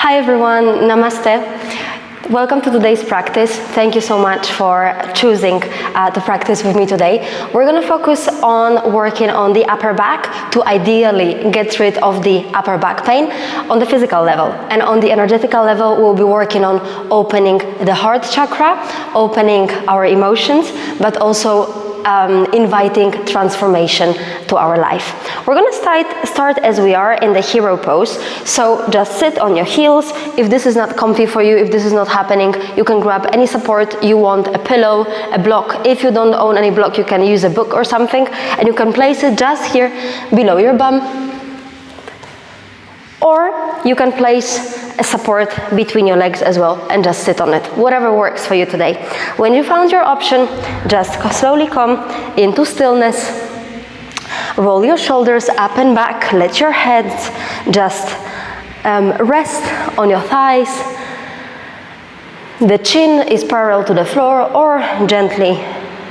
Hi everyone, namaste. Welcome to today's practice. Thank you so much for choosing to practice with me today. We're going to focus on working on the upper back to ideally get rid of the upper back pain on the physical level. And on the energetical level, we'll be working on opening the heart chakra, opening our emotions, but also inviting transformation to our life. We're going to start as we are in the hero pose. So just sit on your heels. If this is not comfy for you, if this is not happening, you can grab any support you want, a pillow, a block. If you don't own any block, you can use a book or something, and you can place it just here below your bum. Or you can place a support between your legs as well and just sit on it, whatever works for you today. When you found your option, just slowly come into stillness. Roll your shoulders up and back, let your head just rest on your thighs. The chin is parallel to the floor or gently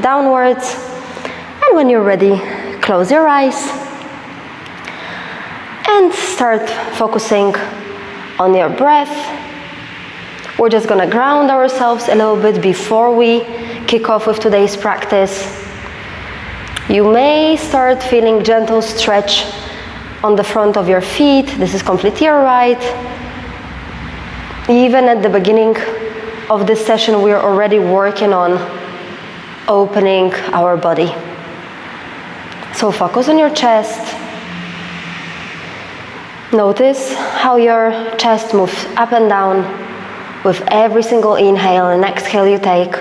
downwards. And when you're ready, close your eyes. And start focusing on your breath. We're just going to ground ourselves a little bit before we kick off with today's practice. You may start feeling gentle stretch on the front of your feet. This is completely alright. Even at the beginning of this session, we're already working on opening our body. So focus on your chest. Notice how your chest moves up and down with every single inhale and exhale you take.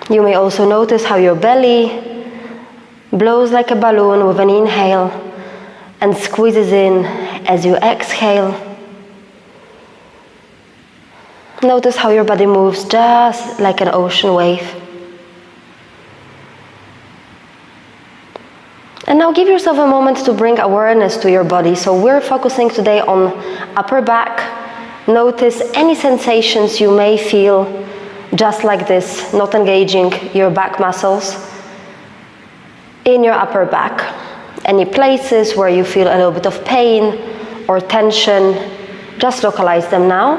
You may also notice how your belly blows like a balloon with an inhale and squeezes in as you exhale. Notice how your body moves just like an ocean wave. And now give yourself a moment to bring awareness to your body. So we're focusing today on upper back. Notice any sensations you may feel just like this, not engaging your back muscles in your upper back. Any places where you feel a little bit of pain or tension, just localize them now.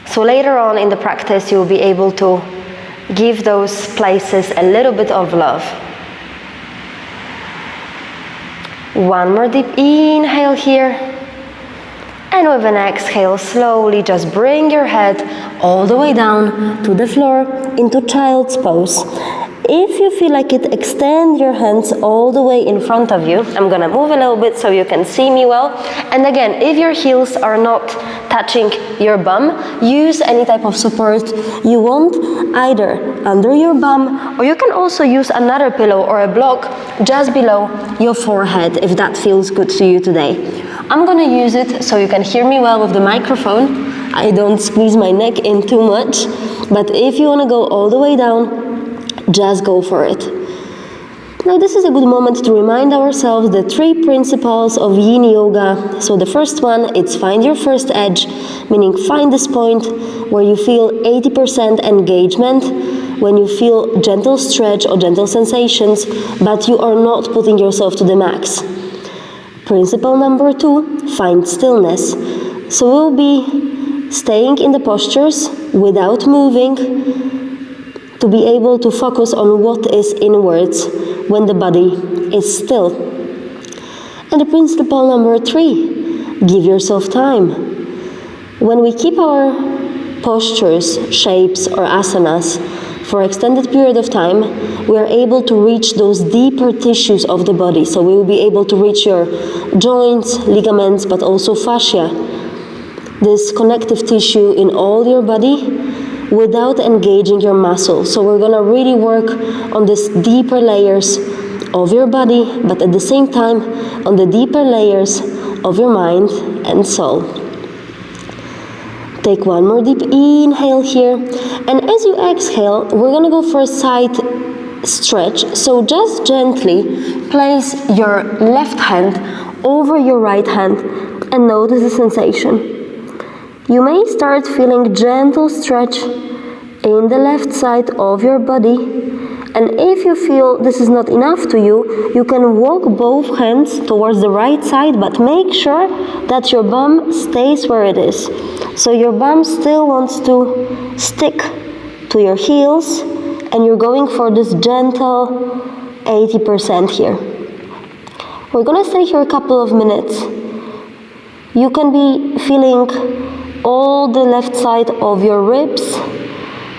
So later on in the practice, you'll be able to give those places a little bit of love. One more deep inhale here, and with an exhale, slowly just bring your head all the way down to the floor into child's pose. If you feel like it, extend your hands all the way in front of you. I'm gonna move a little bit so you can see me well. And again, if your heels are not touching your bum, use any type of support you want, either under your bum, or you can also use another pillow or a block just below your forehead if that feels good to you today. I'm gonna use it so you can hear me well with the microphone. I don't squeeze my neck in too much, but if you wanna go all the way down, just go for it. Now this is a good moment to remind ourselves the three principles of Yin Yoga. So the first one, it's find your first edge, meaning find this point where you feel 80% engagement, when you feel gentle stretch or gentle sensations, but you are not putting yourself to the max. Principle number 2, find stillness. So we'll be staying in the postures without moving, to be able to focus on what is inwards when the body is still. And the principle number 3, give yourself time. When we keep our postures, shapes or asanas for extended period of time, we are able to reach those deeper tissues of the body. So we will be able to reach your joints, ligaments, but also fascia, this connective tissue in all your body, without engaging your muscles. So we're gonna really work on these deeper layers of your body, but at the same time on the deeper layers of your mind and soul. Take one more deep inhale here, and as you exhale, we're gonna go for a side stretch. So just gently place your left hand over your right hand and notice the sensation. You may start feeling gentle stretch in the left side of your body And if you feel this is not enough to you, you can walk both hands towards the right side, but make sure that your bum stays where it is. So your bum still wants to stick to your heels, and you're going for this gentle 80% here. We're gonna stay here a couple of minutes. You can be feeling all the left side of your ribs,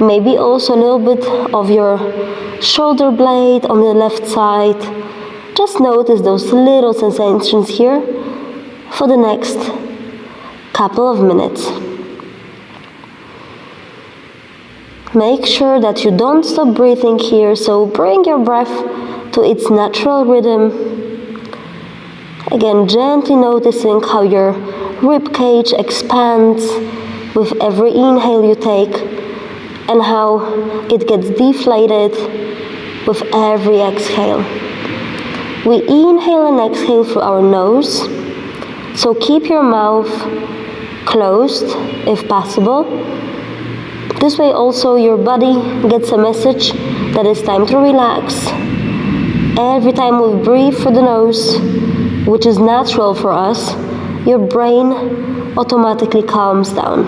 maybe also a little bit of your shoulder blade on the left side. Just notice those little sensations here for the next couple of minutes. Make sure that you don't stop breathing here, so bring your breath to its natural rhythm. Again, gently noticing how your rib cage expands with every inhale you take, and how it gets deflated with every exhale. We inhale and exhale through our nose, so keep your mouth closed if possible. This way also your body gets a message that it's time to relax. Every time we breathe through the nose, which is natural for us, your brain automatically calms down.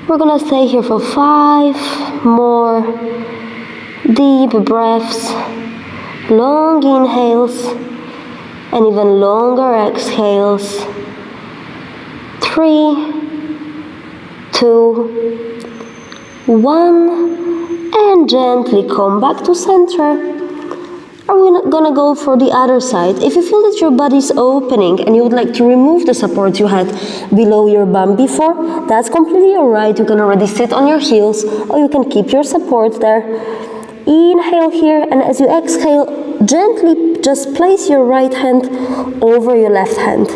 We're gonna stay here for 5 more deep breaths, long inhales, and even longer exhales. 3, 2, 1, and gently come back to center. And we're gonna go for the other side. If you feel that your body's opening and you would like to remove the support you had below your bum before, that's completely alright. You can already sit on your heels, or you can keep your support there. Inhale here, and as you exhale, gently just place your right hand over your left hand.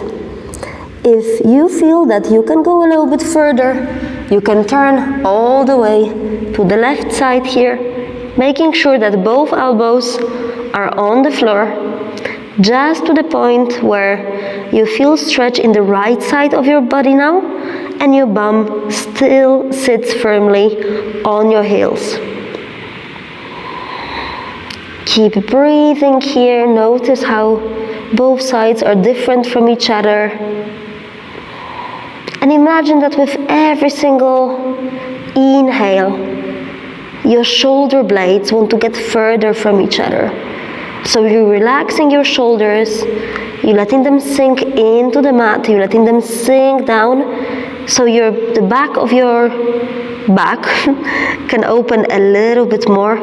If you feel that you can go a little bit further, you can turn all the way to the left side here, making sure that both elbows are on the floor, just to the point where you feel stretch in the right side of your body now, and your bum still sits firmly on your heels. Keep breathing here. Notice how both sides are different from each other. And imagine that with every single inhale, your shoulder blades want to get further from each other. So you're relaxing your shoulders, you're letting them sink into the mat, you're letting them sink down, so the back of your back can open a little bit more,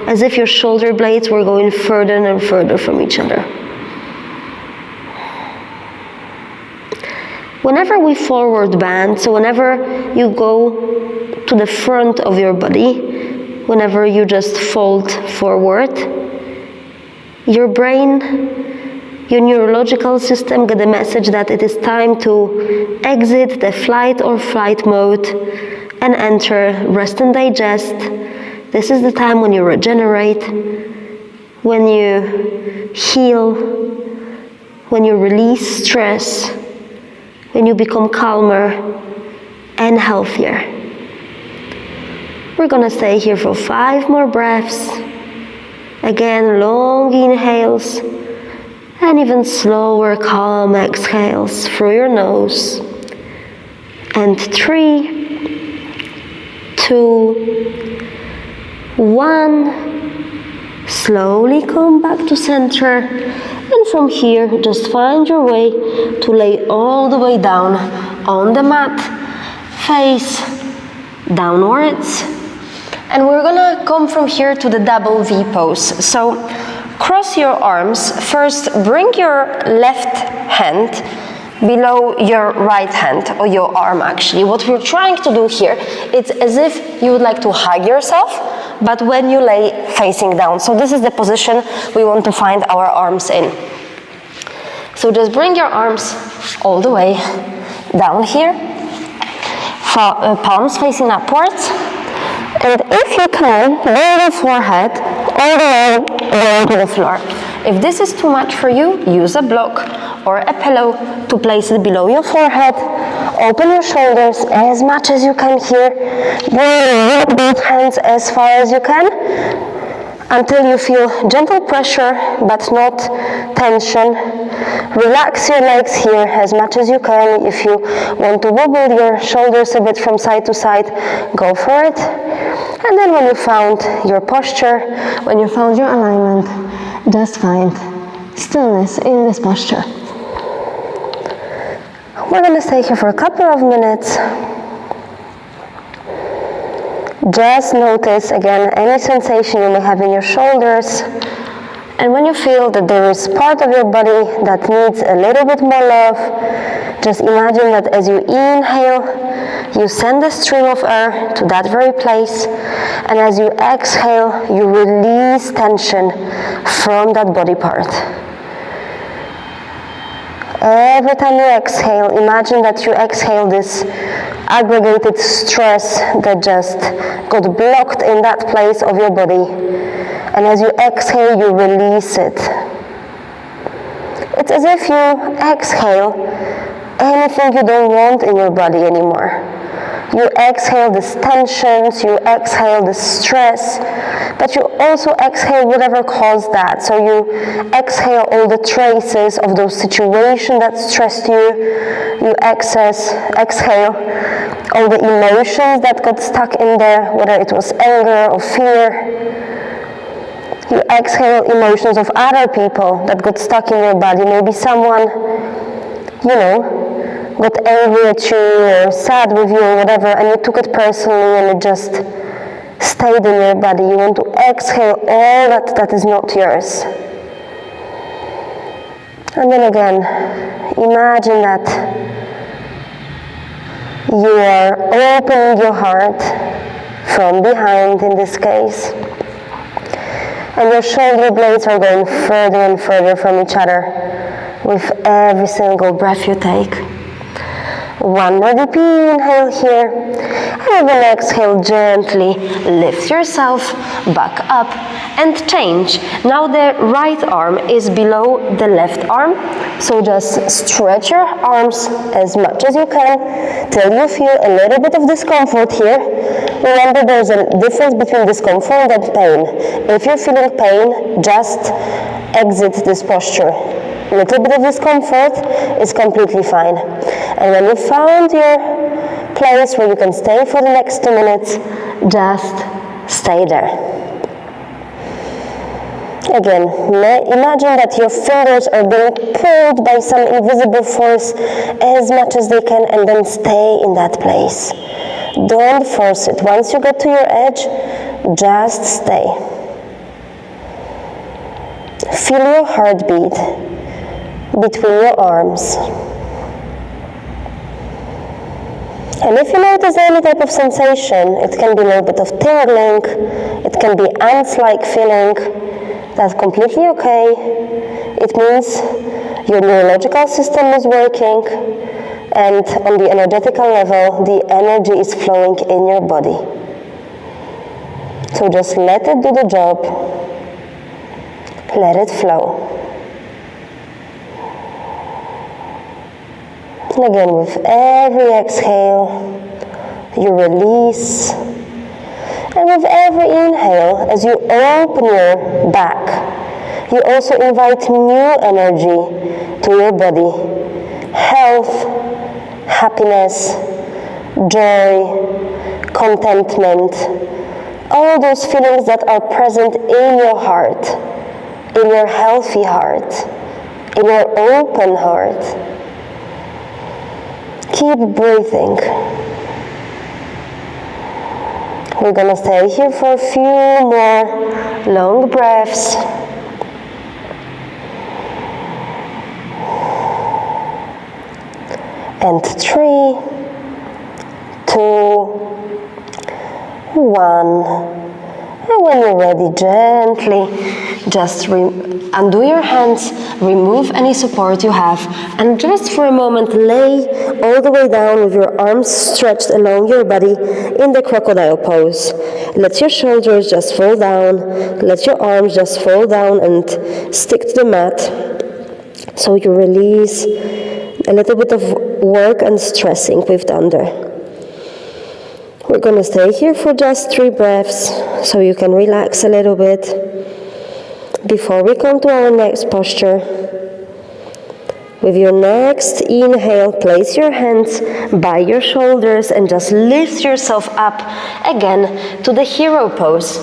as if your shoulder blades were going further and further from each other. Whenever we forward bend, so whenever you go to the front of your body, whenever you just fold forward, your brain, your neurological system get a message that it is time to exit the flight or flight mode and enter rest and digest. This is the time when you regenerate, when you heal, when you release stress, when you become calmer and healthier. We're gonna stay here for 5 more breaths. Again, long inhales and even slower, calm exhales through your nose. And 3, 2, 1. Slowly come back to center. And from here, just find your way to lay all the way down on the mat, face downwards. And we're gonna come from here to the double V pose. So cross your arms. First, bring your left hand below your right hand, or your arm actually. What we're trying to do here, it's as if you would like to hug yourself, but when you lay facing down. So this is the position we want to find our arms in. So just bring your arms all the way down here, palms facing upwards. And if you can, lower the forehead all the way down to the floor. If this is too much for you, use a block or a pillow to place it below your forehead. Open your shoulders as much as you can here. Bring both hands as far as you can until you feel gentle pressure but not tension. Relax your legs here as much as you can. If you want to wobble your shoulders a bit from side to side, go for it. And then when you found your posture, when you found your alignment, just find stillness in this posture. We're going to stay here for a couple of minutes. Just notice again any sensation you may have in your shoulders. And when you feel that there is part of your body that needs a little bit more love, just imagine that as you inhale, you send a stream of air to that very place. And as you exhale, you release tension from that body part. Every time you exhale, imagine that you exhale this aggregated stress that just got blocked in that place of your body. And as you exhale, you release it. It's as if you exhale anything you don't want in your body anymore. You exhale these tensions, you exhale the stress, but you also exhale whatever caused that. So you exhale all the traces of those situations that stressed you. You exhale all the emotions that got stuck in there, whether it was anger or fear. You exhale emotions of other people that got stuck in your body. Maybe someone, got angry at you or sad with you or whatever, and you took it personally and it just stayed in your body. You want to exhale all that is not yours. And then again, imagine that you are opening your heart from behind in this case. And your shoulder blades are going further and further from each other with every single breath you take. One more deep inhale here, and with an exhale, gently lift yourself back up and change. Now the right arm is below the left arm, so just stretch your arms as much as you can till you feel a little bit of discomfort here. Remember, there's a difference between discomfort and pain. If you're feeling pain, just exit this posture. A little bit of discomfort is completely fine. And when you found your place where you can stay for the next 2 minutes, just stay there. Again, imagine that your fingers are being pulled by some invisible force as much as they can, and then stay in that place. Don't force it. Once you get to your edge, just stay. Feel your heartbeat between your arms. And if you notice any type of sensation, it can be a little bit of tingling, it can be ants-like feeling, that's completely okay. It means your neurological system is working, and on the energetical level, the energy is flowing in your body. So just let it do the job, let it flow. And again, with every exhale, you release. And with every inhale, as you open your back, you also invite new energy to your body. Health, happiness, joy, contentment, all those feelings that are present in your heart, in your healthy heart, in your open heart. Keep breathing. We're going to stay here for a few more long breaths. And 3, 2, 1. And when you're ready, gently just undo your hands, remove any support you have, and just for a moment lay all the way down with your arms stretched along your body in the crocodile pose. Let your shoulders just fall down, let your arms just fall down and stick to the mat. So you release a little bit of work and stressing we've done there. We're going to stay here for just 3 breaths, so you can relax a little bit before we come to our next posture. With your next inhale, place your hands by your shoulders and just lift yourself up again to the hero pose.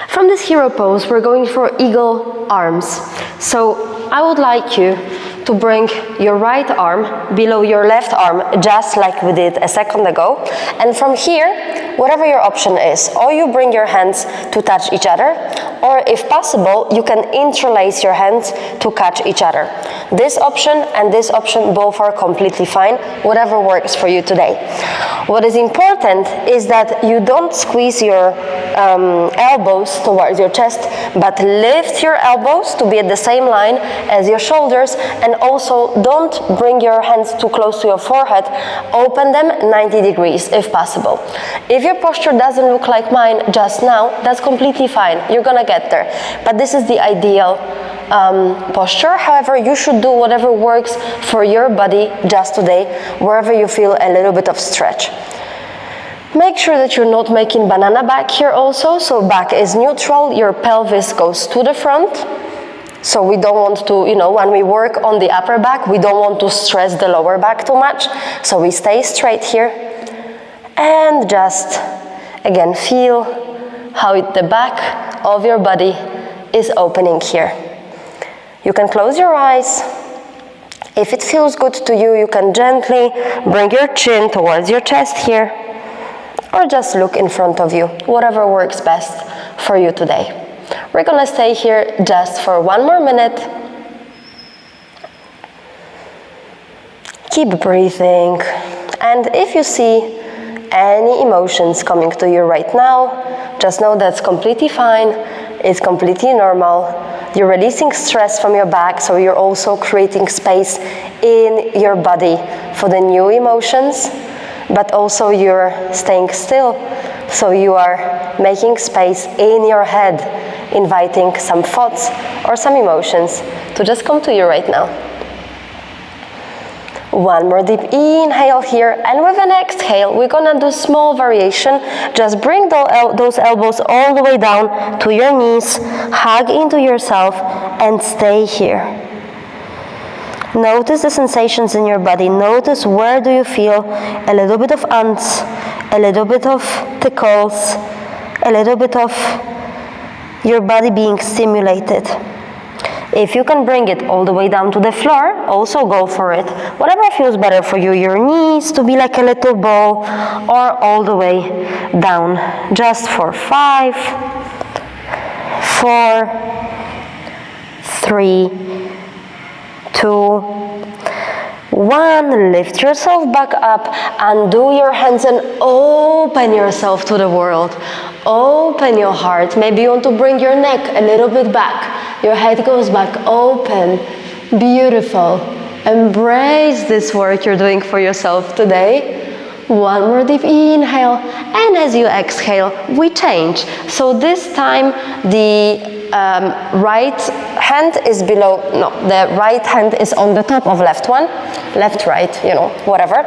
From this hero pose, we're going for eagle arms. So I would like you to bring your right arm below your left arm, just like we did a second ago. And from here, whatever your option is, or you bring your hands to touch each other, or if possible, you can interlace your hands to catch each other. This option and this option both are completely fine, whatever works for you today. What is important is that you don't squeeze your elbows towards your chest, but lift your elbows to be at the same line as your shoulders, and also don't bring your hands too close to your forehead. Open them 90 degrees if possible. If your posture doesn't look like mine just now, that's completely fine. You're gonna get there. But this is the ideal posture. However, you should do whatever works for your body just today, wherever you feel a little bit of stretch. Make sure that you're not making banana back here also, so back is neutral, your pelvis goes to the front. So we don't want to, when we work on the upper back, we don't want to stress the lower back too much. So we stay straight here and just, again, feel how the back of your body is opening here. You can close your eyes. If it feels good to you, you can gently bring your chin towards your chest here, or just look in front of you, whatever works best for you today. We're gonna stay here just for 1 more minute. Keep breathing, and if you see any emotions coming to you right now, just know that's completely fine, it's completely normal. You're releasing stress from your back, so you're also creating space in your body for the new emotions, but also you're staying still, so you are making space in your head, inviting some thoughts or some emotions to just come to you right now. 1 more deep inhale here, and with an exhale, we're gonna do small variation. Just bring those elbows all the way down to your knees, hug into yourself, and stay here. Notice the sensations in your body. Notice where do you feel a little bit of ants, a little bit of tickles, a little bit of your body being stimulated. If you can bring it all the way down to the floor, also go for it. Whatever feels better for you, your knees to be like a little ball, or all the way down. Just for 5, 4, 3, 2, 1. Lift yourself back up, undo your hands and open yourself to the world. Open your heart. Maybe you want to bring your neck a little bit back. Your head goes back, open, beautiful. Embrace this work you're doing for yourself today. 1 more deep inhale, and as you exhale, we change. So this time the right hand is below, the right hand is on the top of left one, left, right, whatever.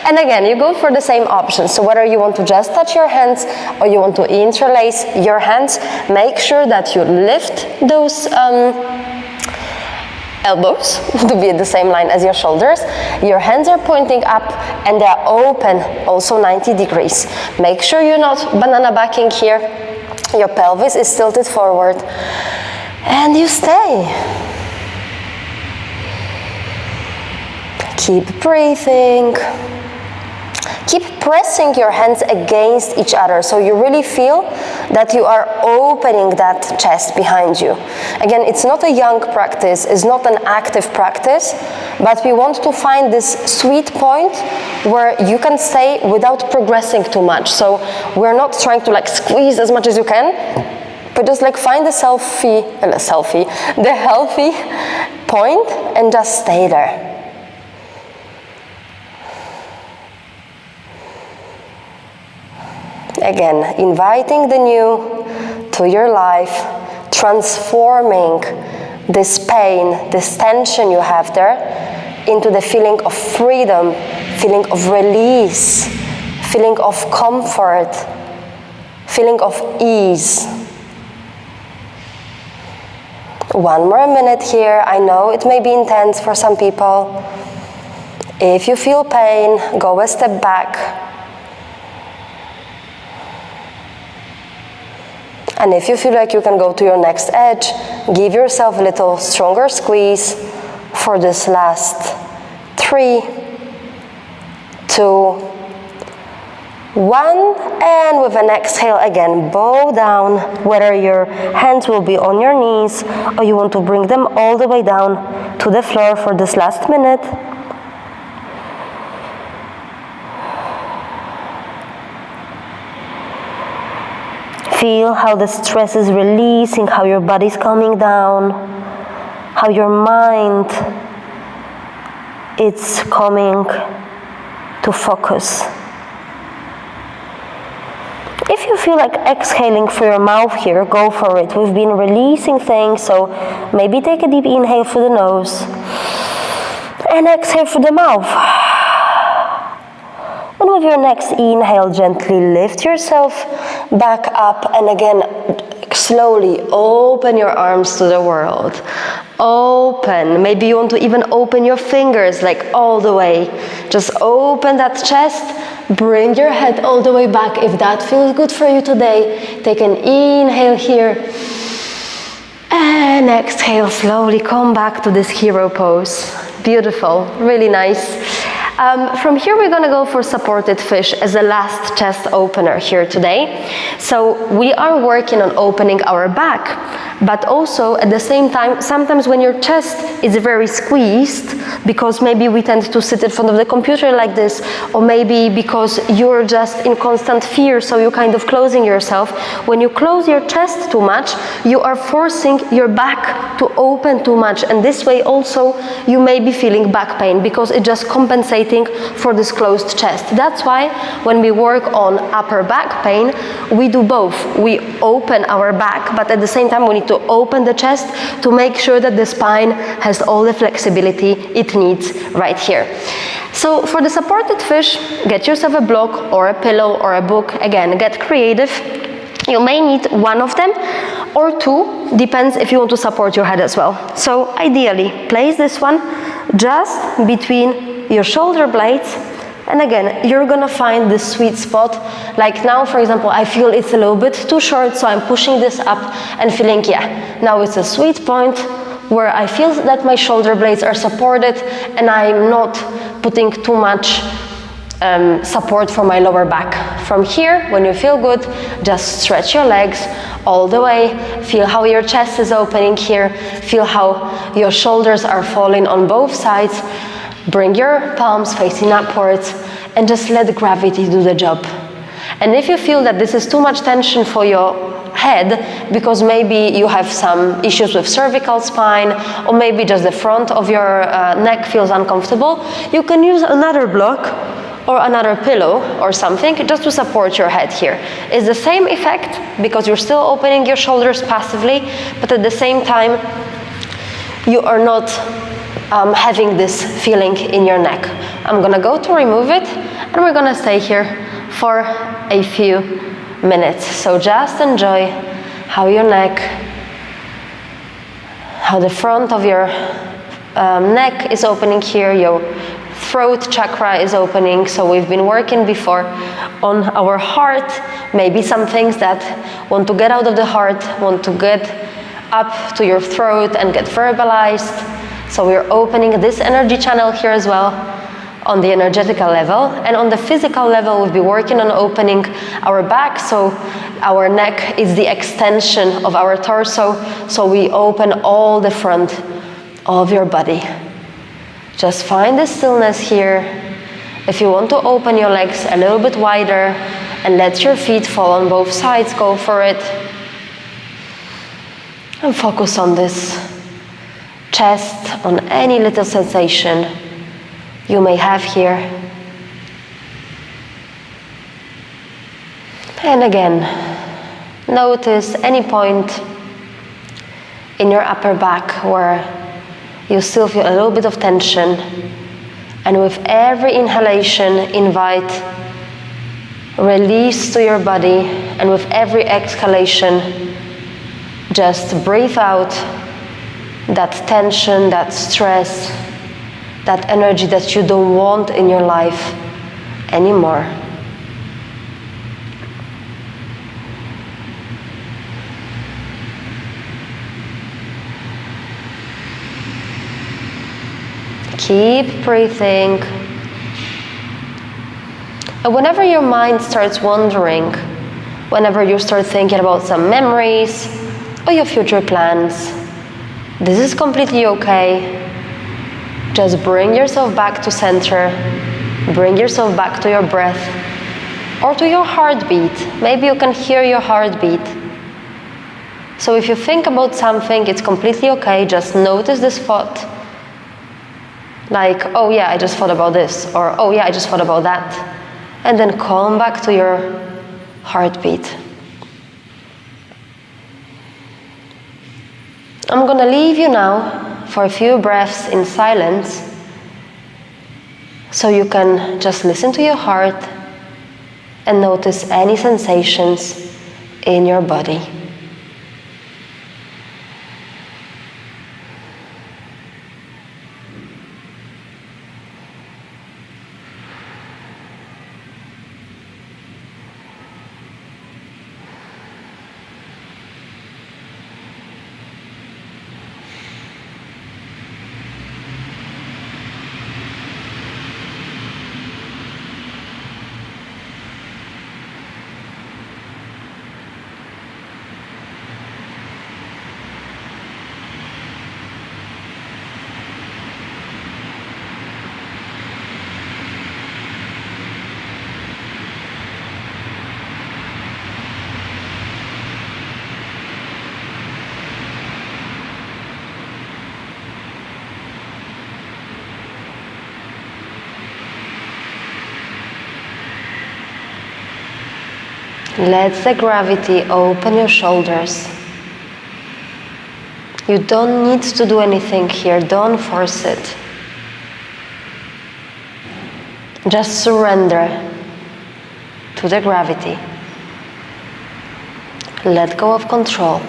And again, you go for the same option. So whether you want to just touch your hands or you want to interlace your hands, make sure that you lift those elbows to be at the same line as your shoulders. Your hands are pointing up and they're open, also 90 degrees. Make sure you're not banana backing here. Your pelvis is tilted forward, and you stay. Keep breathing. Keep pressing your hands against each other, so you really feel that you are opening that chest behind you. Again, it's not a young practice, it's not an active practice, but we want to find this sweet point where you can stay without progressing too much. So we're not trying to squeeze as much as you can, but just find the healthy point and just stay there. Again, inviting the new to your life, transforming this pain, this tension you have there, into the feeling of freedom, feeling of release, feeling of comfort, feeling of ease. One more minute here. I know it may be intense for some people. If you feel pain, go a step back. And if you feel like you can go to your next edge, give yourself a little stronger squeeze for this last 3, 2, 1. And with an exhale again, bow down, whether your hands will be on your knees or you want to bring them all the way down to the floor for this last minute. Feel how the stress is releasing, how your body's calming down, how your mind is coming to focus. If you feel like exhaling through your mouth here, go for it. We've been releasing things, so maybe take a deep inhale through the nose and exhale through the mouth. And with your next inhale, gently lift yourself back up, and again, slowly open your arms to the world. Open. Maybe you want to even open your fingers, like all the way. Just open that chest. Bring your head all the way back if that feels good for you today. Take an inhale here. And exhale, slowly come back to this hero pose. Beautiful, really nice. From here we're going to go for supported fish as a last chest opener here today. So we are working on opening our back, but also at the same time, sometimes when your chest is very squeezed, because maybe we tend to sit in front of the computer like this, or maybe because you're just in constant fear, so you're kind of closing yourself. When you close your chest too much, you are forcing your back to open too much, and this way also you may be feeling back pain because it just compensates for this closed chest. That's why when we work on upper back pain, we do both. We open our back, but at the same time we need to open the chest to make sure that the spine has all the flexibility it needs right here. So for the supported fish, get yourself a block or a pillow or a book. Again, get creative. You may need one of them or two, depends if you want to support your head as well. So ideally, place this one just between your shoulder blades, and again, you're gonna find this sweet spot. Like now, for example, I feel it's a little bit too short, so I'm pushing this up and feeling, yeah, now it's a sweet point where I feel that my shoulder blades are supported and I'm not putting too much support for my lower back. From here, when you feel good, just stretch your legs all the way. Feel how your chest is opening here. Feel how your shoulders are falling on both sides. Bring your palms facing upwards and just let gravity do the job. And if you feel that this is too much tension for your head, because maybe you have some issues with cervical spine, or maybe just the front of your neck feels uncomfortable, you can use another block or another pillow or something just to support your head here. It's the same effect because you're still opening your shoulders passively, but at the same time, you are not having this feeling in your neck. I'm gonna go to remove it, and we're gonna stay here for a few minutes. So just enjoy how your neck, how the front of your neck is opening here, your throat chakra is opening. So we've been working before on our heart, maybe some things that want to get out of the heart, want to get up to your throat and get verbalized. So we're opening this energy channel here as well on the energetical level. And on the physical level, we'll be working on opening our back. So our neck is the extension of our torso. So we open all the front of your body. Just find the stillness here. If you want to open your legs a little bit wider and let your feet fall on both sides, go for it. And focus on this chest, on any little sensation you may have here. And again, notice any point in your upper back where You still feel a little bit of tension. And with every inhalation, invite release to your body. And with every exhalation, just breathe out that tension, that stress, that energy that you don't want in your life anymore. Keep breathing. And whenever your mind starts wandering, whenever you start thinking about some memories or your future plans, this is completely okay. Just bring yourself back to center. Bring yourself back to your breath or to your heartbeat. Maybe you can hear your heartbeat. So if you think about something, it's completely okay. Just notice this thought. Like, oh yeah, I just thought about this, or oh yeah, I just thought about that. And then come back to your heartbeat. I'm going to leave you now for a few breaths in silence, so you can just listen to your heart and notice any sensations in your body. Let the gravity open your shoulders. You don't need to do anything here, don't force it. Just surrender to the gravity. Let go of control.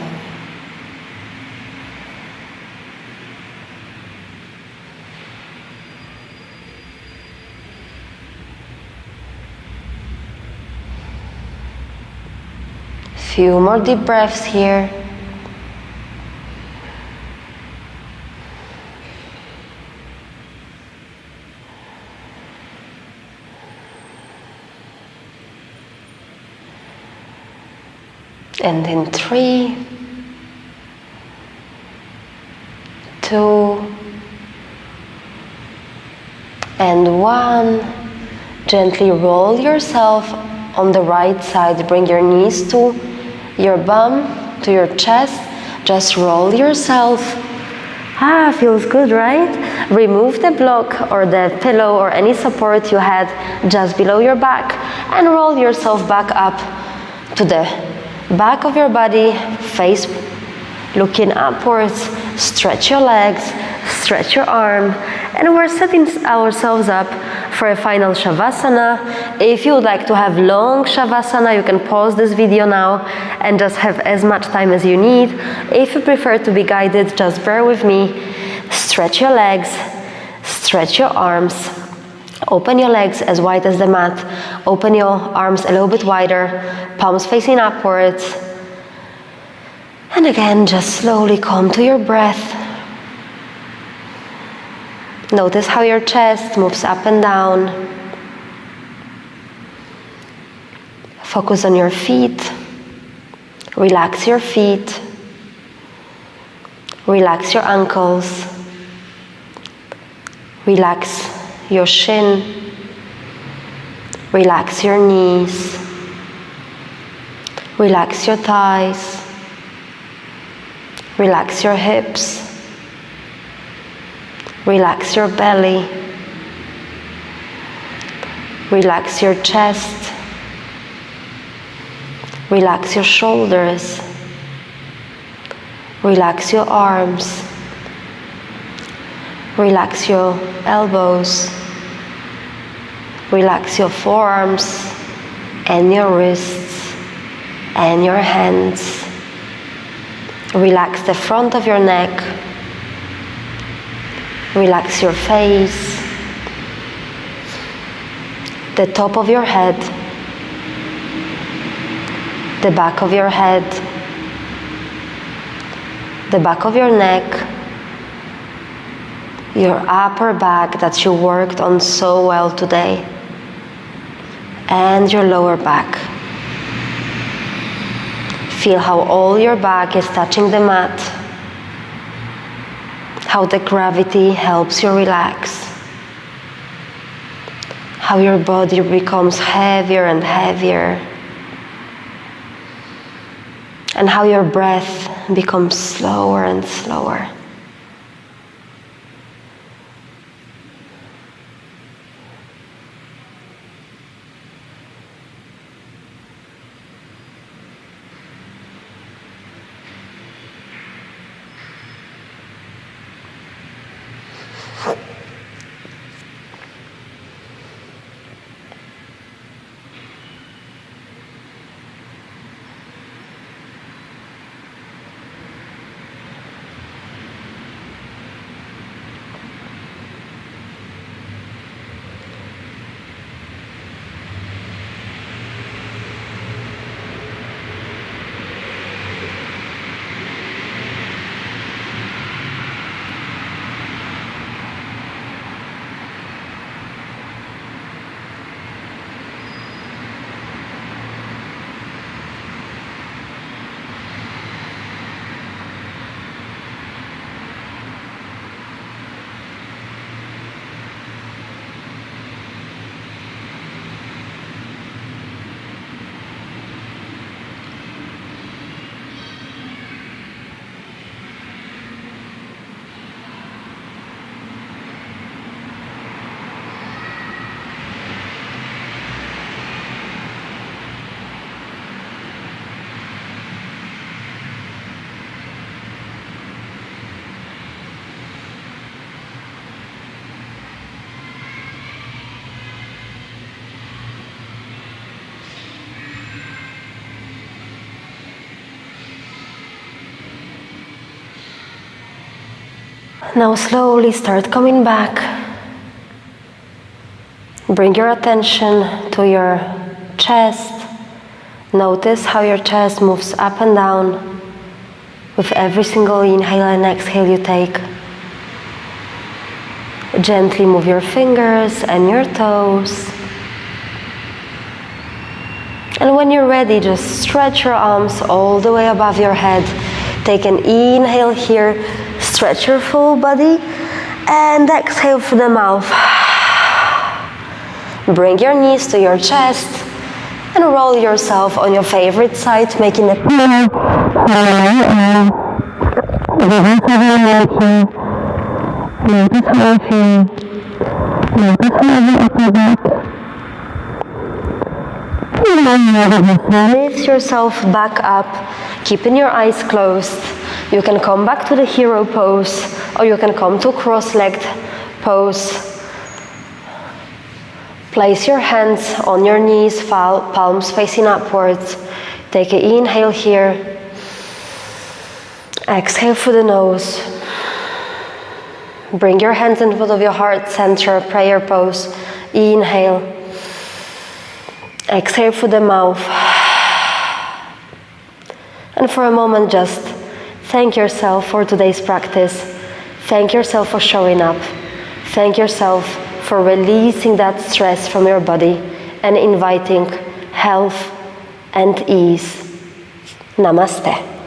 Few more deep breaths here. And in 3, 2, and 1, gently roll yourself on the right side. Bring your knees to your bum, to your chest. Just roll yourself. Feels good, right? Remove the block or the pillow or any support you had just below your back and roll yourself back up to the back of your body, face looking upwards. Stretch your legs, stretch your arm, and we're setting ourselves up for a final Savasana. If you would like to have long Savasana, you can pause this video now and just have as much time as you need. If you prefer to be guided, just bear with me. Stretch your legs, stretch your arms, open your legs as wide as the mat, open your arms a little bit wider, palms facing upwards. And again, just slowly come to your breath. Notice how your chest moves up and down. Focus on your feet. Relax your feet. Relax your ankles. Relax your shin. Relax your knees. Relax your thighs. Relax your hips. Relax your belly. Relax your chest. Relax your shoulders. Relax your arms. Relax your elbows. Relax your forearms and your wrists and your hands. Relax the front of your neck. Relax your face, the top of your head, the back of your head, the back of your neck, your upper back that you worked on so well today, and your lower back. Feel how all your back is touching the mat, how the gravity helps you relax, how your body becomes heavier and heavier, and how your breath becomes slower and slower. Now slowly start coming back. Bring your attention to your chest. Notice how your chest moves up and down with every single inhale and exhale you take. Gently move your fingers and your toes. And when you're ready, just stretch your arms all the way above your head. Take an inhale here, stretch your full body, and exhale through the mouth. Bring your knees to your chest and roll yourself on your favorite side, making a pillow. Notice how I feel. Notice how the upper back. Lift yourself back up, keeping your eyes closed. You can come back to the hero pose, or you can come to cross-legged pose. Place your hands on your knees, palms facing upwards. Take an inhale here. Exhale through the nose. Bring your hands in front of your heart center, prayer pose. Inhale. Exhale through the mouth. And for a moment, just thank yourself for today's practice. Thank yourself for showing up. Thank yourself for releasing that stress from your body and inviting health and ease. Namaste.